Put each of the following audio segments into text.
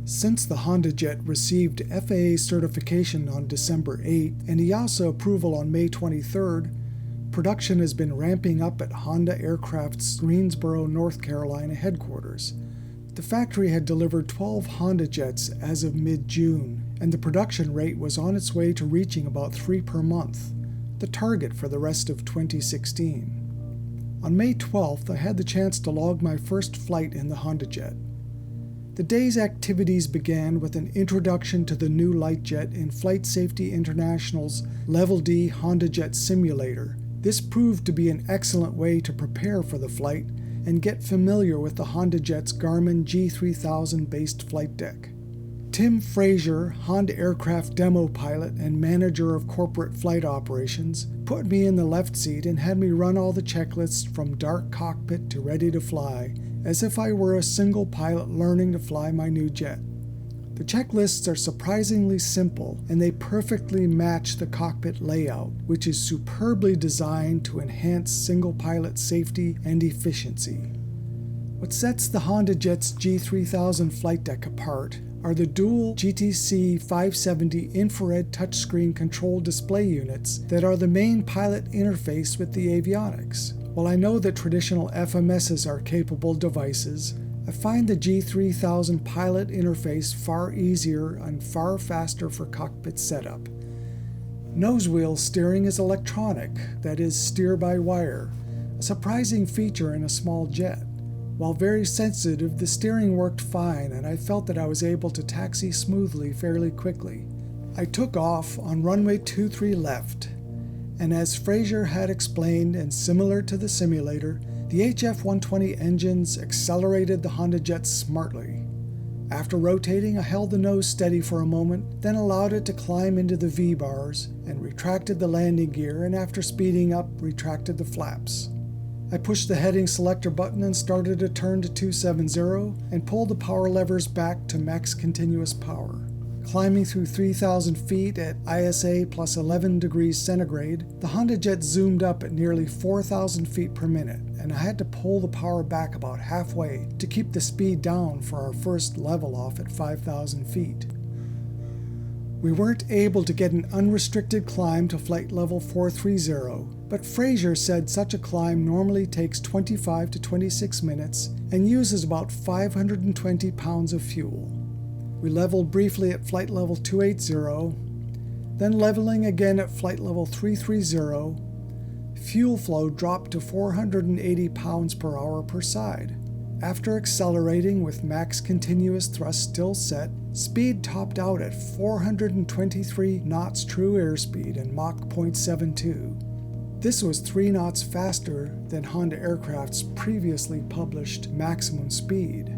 Since the HondaJet received FAA certification on December 8 and EASA approval on May 23, production has been ramping up at Honda Aircraft's Greensboro, North Carolina headquarters. The factory had delivered 12 HondaJets as of mid-June, and the production rate was on its way to reaching about 3 per month, the target for the rest of 2016. On May 12th, I had the chance to log my first flight in the HondaJet. The day's activities began with an introduction to the new light jet in Flight Safety International's Level D HondaJet simulator. This proved to be an excellent way to prepare for the flight and get familiar with the HondaJet's Garmin G3000-based flight deck. Tim Frazier, Honda Aircraft demo pilot and manager of corporate flight operations, put me in the left seat and had me run all the checklists from dark cockpit to ready to fly, as if I were a single pilot learning to fly my new jet. The checklists are surprisingly simple, and they perfectly match the cockpit layout, which is superbly designed to enhance single pilot safety and efficiency. What sets the HondaJet's G3000 flight deck apart are the dual GTC 570 infrared touchscreen control display units that are the main pilot interface with the avionics. While I know that traditional FMSs are capable devices, I find the G3000 pilot interface far easier and far faster for cockpit setup. Nose wheel steering is electronic, that is, steer-by-wire, a surprising feature in a small jet. While very sensitive, the steering worked fine and I felt that I was able to taxi smoothly fairly quickly. I took off on runway 23 left, and as Frazier had explained and similar to the simulator, the HF-120 engines accelerated the HondaJet smartly. After rotating, I held the nose steady for a moment, then allowed it to climb into the V-bars and retracted the landing gear, and after speeding up, retracted the flaps. I pushed the heading selector button and started a turn to 270 and pulled the power levers back to max continuous power. Climbing through 3,000 feet at ISA plus 11 degrees centigrade, the HondaJet zoomed up at nearly 4,000 feet per minute, and I had to pull the power back about halfway to keep the speed down for our first level off at 5,000 feet. We weren't able to get an unrestricted climb to flight level 430, but Frazier said such a climb normally takes 25 to 26 minutes and uses about 520 pounds of fuel. We leveled briefly at flight level 280, then leveling again at flight level 330. Fuel flow dropped to 480 pounds per hour per side. After accelerating with max continuous thrust still set, speed topped out at 423 knots true airspeed and Mach 0.72. This was 3 knots faster than Honda Aircraft's previously published maximum speed.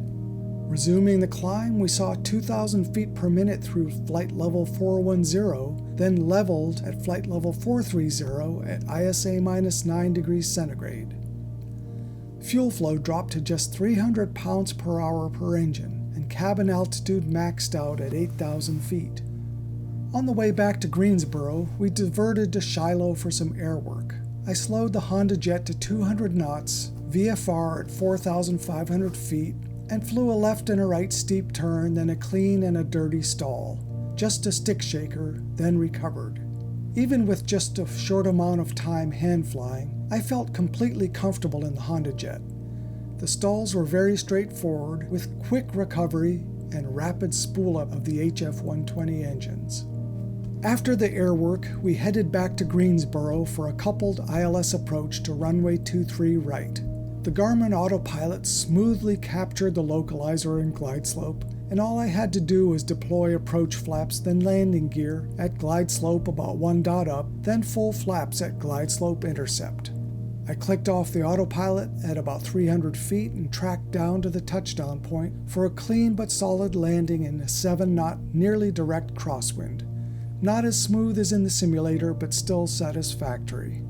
Resuming the climb, we saw 2,000 feet per minute through flight level 410, then leveled at flight level 430 at ISA minus 9 degrees centigrade. Fuel flow dropped to just 300 pounds per hour per engine, and cabin altitude maxed out at 8,000 feet. On the way back to Greensboro, we diverted to Shiloh for some air work. I slowed the HondaJet to 200 knots, VFR at 4,500 feet, and flew a left and a right steep turn, then a clean and a dirty stall. Just a stick shaker, then recovered. Even with just a short amount of time hand flying, I felt completely comfortable in the HondaJet. The stalls were very straightforward, with quick recovery and rapid spool-up of the HF-120 engines. After the airwork, we headed back to Greensboro for a coupled ILS approach to runway 23 right. The Garmin autopilot smoothly captured the localizer and glide slope, and all I had to do was deploy approach flaps, then landing gear at glide slope about 1 dot up, then full flaps at glide slope intercept. I clicked off the autopilot at about 300 feet and tracked down to the touchdown point for a clean but solid landing in a 7-knot, nearly direct crosswind. Not as smooth as in the simulator, but still satisfactory.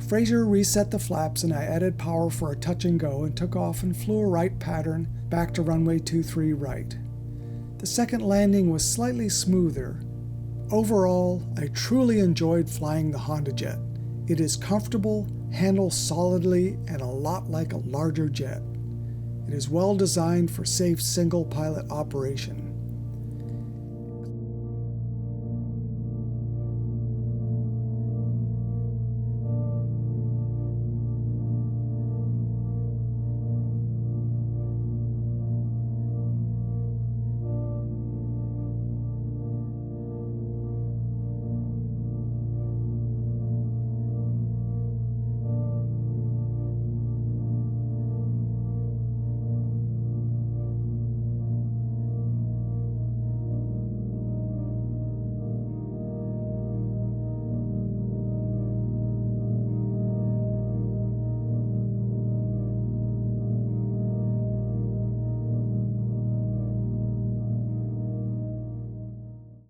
Frazier reset the flaps and I added power for a touch and go and took off and flew a right pattern back to runway 23 right. The second landing was slightly smoother. Overall, I truly enjoyed flying the HondaJet. It is comfortable, handles solidly, and a lot like a larger jet. It is well designed for safe single pilot operation.